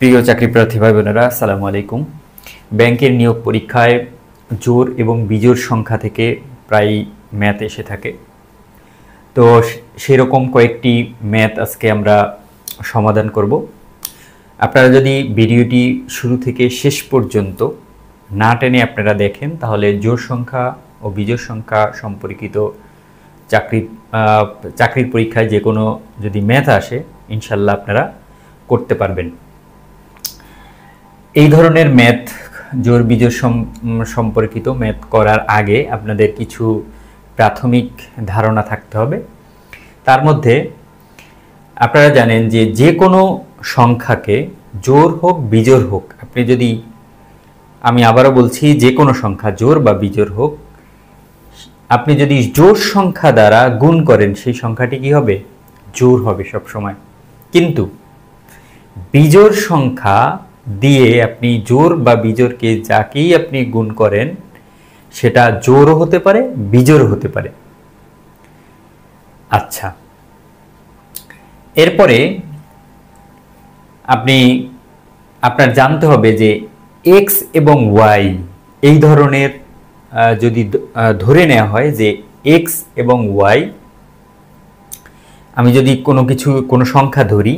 প্রিয় চাকরি প্রার্থী ভাই বোনেরা, আসসালামু আলাইকুম। ব্যাংকের নিয়োগ পরীক্ষায় জোড় এবং বিজোড় সংখ্যা থেকে প্রায় ম্যাথ এসে থাকে। তো সেরকম কয়েকটি ম্যাথ আজকে আমরা সমাধান করব। আপনারা যদি ভিডিওটি শুরু থেকে শেষ পর্যন্ত না টেনে আপনারা দেখেন, তাহলে জোড় সংখ্যা ও বিজোড় সংখ্যা সম্পর্কিত চাকরির পরীক্ষায় যে কোনো যদি ম্যাথ আসে, ইনশাল্লাহ আপনারা করতে পারবেন। এই ধরনের ম্যাথ, জোড় বিজোড় সম্পর্কিত ম্যাথ করার আগে আপনাদের কিছু প্রাথমিক ধারণা থাকতে হবে। তার মধ্যে আপনারা জানেন যে যে কোনো সংখ্যাকে জোড় হোক বিজোড় হোক, আপনি যদি, আমি আবারও বলছি, যে কোনো সংখ্যা জোড় বা বিজোড় হোক, আপনি যদি জোড় সংখ্যা দ্বারা গুণ করেন, সেই সংখ্যাটি কি হবে? জোড় হবে সব সময়। কিন্তু বিজোড় সংখ্যা দিয়ে আপনি জোড় বা বিজোড়কে যাকেই আপনি গুণ করেন, সেটা জোড়ও হতে পারে, বিজোড় হতে পারে। আচ্ছা, এরপরে আপনার জানতে হবে যে এক্স এবং ওয়াই, এই ধরনের যদি ধরে নেওয়া হয় যে এক্স এবং ওয়াই, আমি যদি কোনো সংখ্যা ধরি,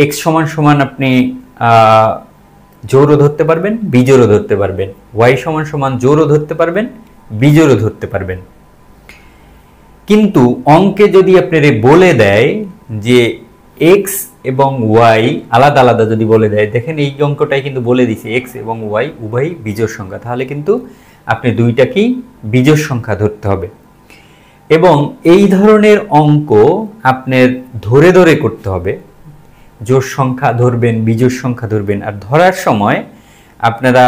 এক্স সমান সমান আপনি জোড়ও ধরতে পারবেন, বিজোড়ও ধরতে পারবেন, ওয়াই সমান সমান জোড়ও ধরতে পারবেন, বিজোড়ও ধরতে পারবেন। কিন্তু অঙ্কে যদি আপনারে বলে দেয় যে এক্স এবং ওয়াই আলাদা আলাদা যদি বলে দেয়, দেখেন এই অঙ্কটাই কিন্তু বলে দিছে এক্স এবং ওয়াই উভয়ই বিজোড় সংখ্যা, তাহলে কিন্তু আপনি দুইটাকেই বিজোড় সংখ্যা ধরতে হবে। এবং এই ধরনের অঙ্ক আপনার ধরে ধরে করতে হবে। জোড় সংখ্যা ধরবেন, বিজোড় সংখ্যা ধরবেন, আর ধরার সময় আপনারা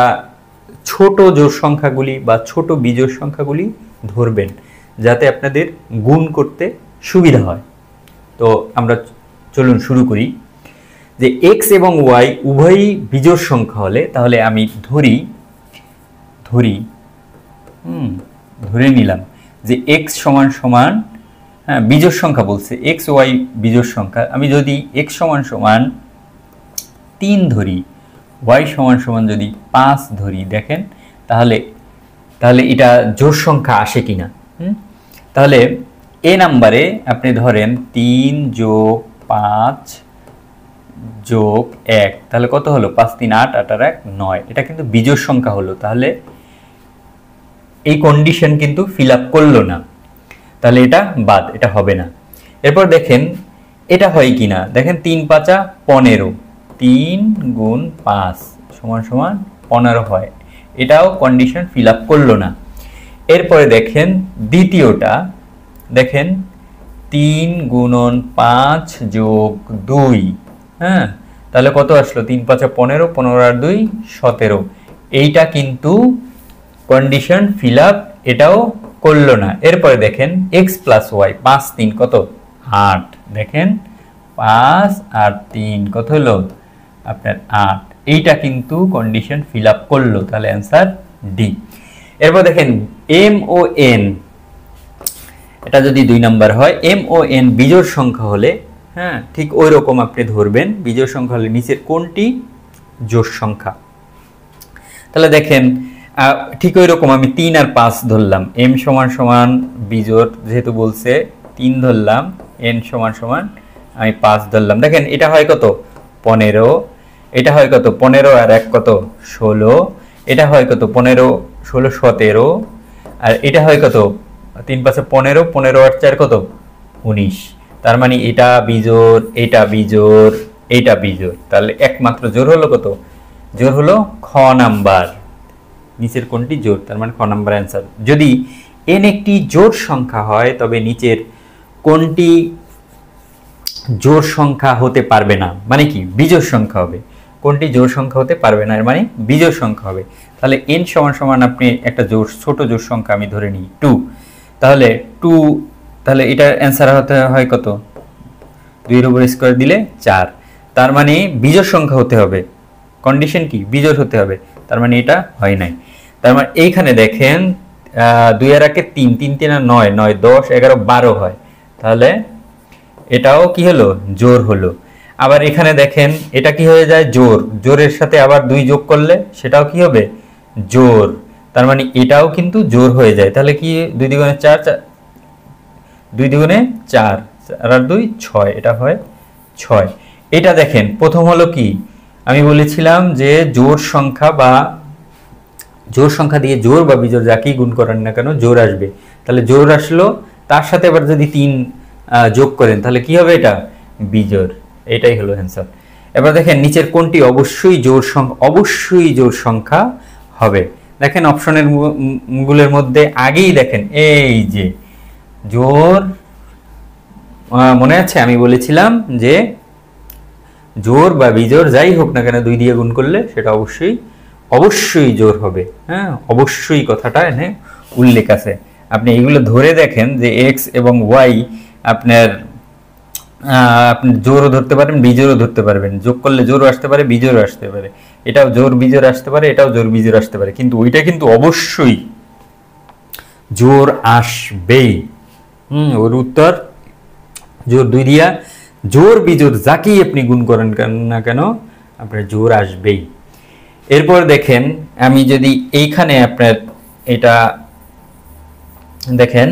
ছোট জোড় সংখ্যাগুলি বা ছোট বিজোড় সংখ্যাগুলি ধরবেন, যাতে আপনাদের গুণ করতে সুবিধা হয়। তো আমরা চলুন শুরু করি। যে এক্স এবং ওয়াই উভয়ই বিজোড় সংখ্যা হলে, তাহলে আমি ধরে নিলাম যে এক্স সমান সমান, হ্যাঁ বিজোড় সংখ্যা বলছে, এক্স ওয়াই বিজোড় সংখ্যা। আমি যদি এক্স সমান সমান 3 ধরি, ওয়াই সমান সমান যদি 5 ধরি, দেখেন তাহলে এটা জোড় সংখ্যা আসে কিনা। তাহলে এ নাম্বারে আপনি ধরেন 3 যোগ 5 যোগ 1, তাহলে কত হলো? 5 3 8, 8 আর 1 9। এটা কিন্তু বিজোড় সংখ্যা হলো, তাহলে এই কন্ডিশন কিন্তু ফিল আপ করলো না, তাহলে এটা বাদ, এটা হবে না। এরপর দেখেন এটা হয় কিনা, দেখেন 3 5 15, 3 গুণ 5 সমান সমান 15 হয়, এটাও কন্ডিশন ফিল আপ করলো না। এরপরে দেখেন দ্বিতীয়টা, দেখেন 3 গুণন 5 যোগ 2, হ্যাঁ তাহলে কত আসলো? 3 5 15, 15 আর 2 17। এইটা কিন্তু কন্ডিশন ফিল আপ, এটাও করলো না। এরপরে দেখেন এক্স প্লাস ওয়াই, 5 3 কত? 8, দেখেন 5 আর 3 কত হলো আপনার? 8। এইটা কিন্তু কন্ডিশন ফিল আপ করলো, তাহলে অ্যান্সার ডি। এরপর দেখেন এম ও এন, এটা যদি 2 নাম্বার হয়, এম ও এন বিজোড় সংখ্যা হলে, হ্যাঁ ঠিক ওই রকম আপনি ধরবেন। বিজোড় সংখ্যা হলে নিচের কোনটি জোড় সংখ্যা? তাহলে দেখেন ঠিক ওই রকম আমি 3 আর 5 ধরলাম, এম সমান সমান বিজোড় যেহেতু বলছে 3 ধরলাম, এন সমান সমান আমি 5 ধরলাম। দেখেন এটা হয় কত? 15, এটা হয় কত? 15 আর 1 কত? 16, এটা হয় কত? 15 16 17, আর এটা হয় কত? 3 5 15, 15 আর 4 কত? 19। তার মানে এটা বিজোড়, এটা বিজোড়, এটা বিজোড়, তাহলে একমাত্র জোড় হলো কত? জোড় হলো খ নাম্বার। নিচের কোনটি জোড়? তার মানে খ নাম্বার অ্যান্সার। যদি এন একটি জোড় সংখ্যা হয়, তবে নিচের কোনটি জোড় সংখ্যা হতে পারবে না? মানে কি? বিজোড় সংখ্যা হবে। কোনটি জোড় সংখ্যা হতে পারবে না, এর মানে বিজোড় সংখ্যা হবে। তাহলে এন সমান সমান আপনি একটা ছোট জোড় সংখ্যা আমি ধরে নিই 2, তাহলে 2, তাহলে এটার অ্যান্সার হতে হয় কত? 2 এর উপর স্কয়ার দিলে 4, তার মানে বিজোড় সংখ্যা হতে হবে। কন্ডিশন কি? বিজোড় হতে হবে, তার মানে এটা হয় নাই। তার মানে এইখানে দেখেন 2 আর 1 3, 3 3 আর 9, 9 10 11 12 হয়, তাহলে এটাও কি হলো? জোড় হলো। আবার এখানে দেখেন এটা কি হয়ে যায় জোর, জোরের সাথে আবার 2 যোগ করলে সেটাও কি হবে জোর, তার মানে এটাও কিন্তু জোর হয়ে যায়। তাহলে কি 2 দ্বিগুণে 4, 2 দ্বিগুণে 4 আর 2 6, এটা হয় 6। এটা দেখেন প্রথম হলো কি আমি বলেছিলাম যে জোর সংখ্যা বা জোর সংখ্যা দিয়ে জোর বা বিজোড় যাকেই গুণ করেন না কেন জোর আসবে। তাহলে জোর আসলো, তার সাথে আবার যদি 3 যোগ করেন তাহলে কি হবে এটা বিজোড়। এটাই হলো অ্যান্সার। এবার দেখেন নিচের কোনটি অবশ্যই জোড় সংখ্যা হবে। দেখেন অপশনের গুলোর মধ্যে আগেই দেখেন এই যে জোর, মনে আছে আমি বলেছিলাম যে জোর বা বিজোড় যাই হোক না কেন 2 দিয়ে গুণ করলে সেটা অবশ্যই জোর হবে। হ্যাঁ, অবশ্যই কথাটা এখানে উল্লেখ আছে। আপনি এইগুলো ধরে দেখেন যে এক্স এবং ওয়াই আপনার আপনি জোরও ধরতে পারেন বিজোড়ও ধরতে পারবেন, যোগ করলে জোরও আসতে পারে বিজোড়ও আসতে পারে, এটাও জোর বিজোড় আসতে পারে, এটাও জোর বিজোড় আসতে পারে, কিন্তু ওইটা কিন্তু অবশ্যই জোর আসবেই। ওর উত্তর জোর 2 দিয়া জোর বিজোড় যাকেই আপনি গুণ করেন না কেন আপনার জোর আসবেই। এরপর দেখেন আমি যদি এইখানে আপনার এটা দেখেন,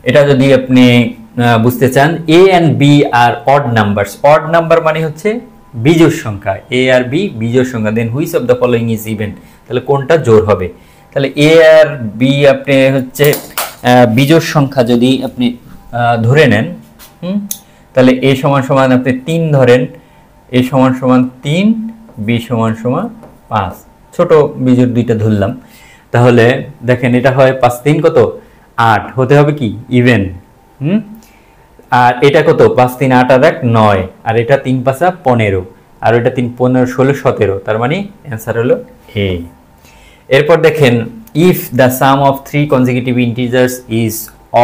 এটা যদি আপনি বুঝতে চান A and B are odd numbers, odd number মানে হচ্ছে বিজোড় সংখ্যা, এ আর বি বিজোড় সংখ্যা, then which of the following is even, তাহলে কোনটা জোর হবে। তাহলে এ আর বি আপনি হচ্ছে বিজোড় সংখ্যা যদি আপনি ধরে নেন, তাহলে এ সমান সমান আপনি 3 ধরেন, এ সমান সমান 3, বি সমান সমান 5, ছোট বিজোড় দুইটা ধরলাম। তাহলে দেখেন এটা হয় 5 3 কত 8, হতে হবে কি ইভেন। আর এটা কত 5 3 8 আর 1 9, আর এটা 3 5 15, আর এটা 3 15 16 17, তার মানে অ্যান্সার হলো এ। এরপর দেখেন if the sum of 3 consecutive integers is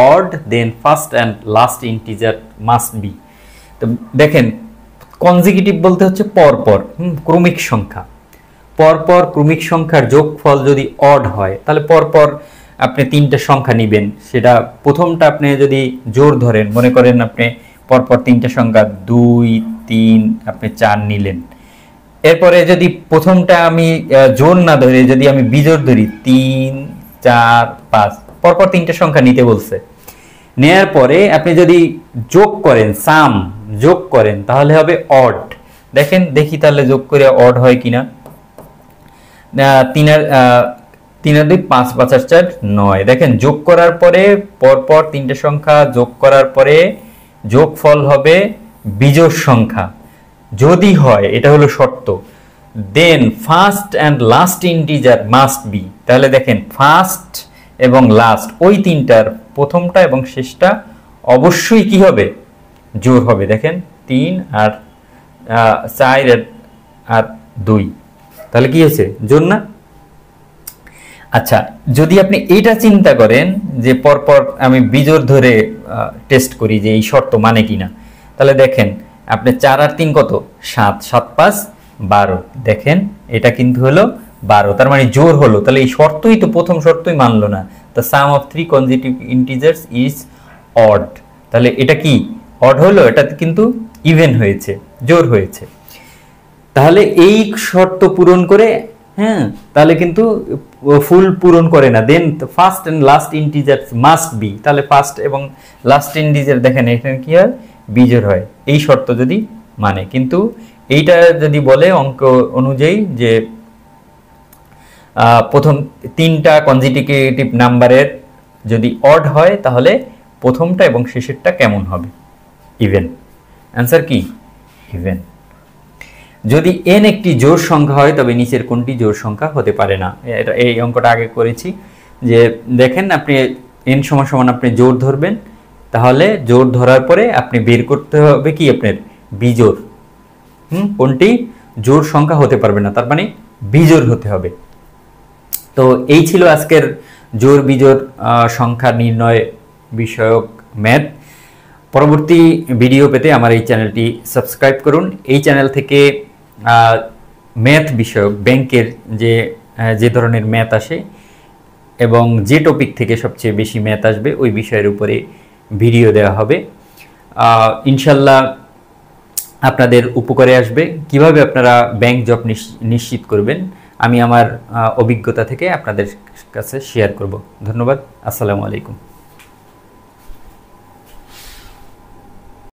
odd then first and last integer must be. তো দেখেন কনজিকিউটিভ বলতে হচ্ছে পরপর, ক্রমিক সংখ্যা, পরপর ক্রমিক সংখ্যার যোগফল যদি অড হয় তাহলে পরপর আপনি 3টা সংখ্যা নেবেন। সেটা প্রথমটা আপনি যদি জোর ধরেন, মনে করেন আপনি পরপর 3টা সংখ্যা 2 3 আপনি 4 নিলেন। এরপরে যদি প্রথমটা আমি জোর না ধরে যদি আমি বিজোড় ধরি 3 4 5, পরপর 3টা সংখ্যা নিতে বলছে। নেয়ার পরে আপনি যদি যোগ করেন, সাম যোগ করেন তাহলে হবে অড। দেখেন দেখি তাহলে যোগ করে অড হয় কিনা। 3 আর 2 5 5 আর 4 9, দেখেন যোগ করার পরে পরপর 3টে সংখ্যা যোগ করার পরে যোগফল হবে বিজোড় সংখ্যা যদি হয়, এটা হলো শর্ত। Then first and last integer must be, তাহলে দেখেন ফার্স্ট এবং লাস্ট ওই 3টার প্রথমটা এবং শেষটা অবশ্যই কি হবে জোর হবে। দেখেন 3 আর 4 আর 2, তাহলে কি হয়েছে জোর না। আচ্ছা, যদি আপনি এইটা চিন্তা করেন যে পরপর আমি বিজোড় ধরে টেস্ট করি যে এই শর্ত মানে কিনা, তাহলে দেখেন আপনি 4 আর 3 কত 7, 7 5 12, দেখেন এটা কিন্তু হলো 12, তার মানে জোর হলো। তাহলে এই শর্তই তো প্রথম শর্তই মানলো না। The sum of 3 consecutive integers is odd, তাহলে এটা কি অড হলো, এটা কিন্তু ইভেন হয়েছে, জোর হয়েছে। তাহলে এই শর্ত পূরণ করে, হ্যাঁ, তাহলে কিন্তু ফুল পূরণ করে না। Then first and last integers must be, তাহলে ফার্স্ট এবং লাস্ট ইন্টিজার দেখেন এখানে কি হয় বিজোড় হয়, এই শর্ত যদি মানে। কিন্তু এইটা যদি বলে অঙ্ক অনুযায়ী যে প্রথম 3টা কনজিকিউটিভ নাম্বারের যদি অড হয় তাহলে প্রথমটা এবং শেষেরটা কেমন হবে ইভেন। অ্যান্সার কি ইভেন। যদি n একটি জোড় সংখ্যা হয় তবে নিচের কোনটি জোড় সংখ্যা হতে পারে না। এটা এই অঙ্কটা আগে করেছি যে দেখেন আপনি n সমান সমান আপনি জোড় ধরবেন, তাহলে জোড় ধরার পরে আপনি বের করতে হবে কি আপনার বিজোড়। কোনটি জোড় সংখ্যা হতে পারবে না, তার মানে বিজোড় হতে হবে। তো এই ছিল আজকের জোড় বিজোড় সংখ্যা নির্ণয় বিষয়ক ম্যাথ। পরবর্তী ভিডিও পেতে আমার এই চ্যানেলটি সাবস্ক্রাইব করুন। এই চ্যানেল থেকে ম্যাথ বিষয়ক ব্যাংকের যে ধরনের ম্যাথ আসে এবং যে টপিক থেকে সবচেয়ে বেশি ম্যাথ আসবে ওই বিষয়ের উপরে ভিডিও দেওয়া হবে। ইনশাল্লাহ আপনাদের উপকারে আসবে। কিভাবে আপনারা ব্যাংক জব নিশ্চিত করবেন আমি আমার অভিজ্ঞতা থেকে আপনাদের কাছে শেয়ার করব। ধন্যবাদ। আসসালামু আলাইকুম।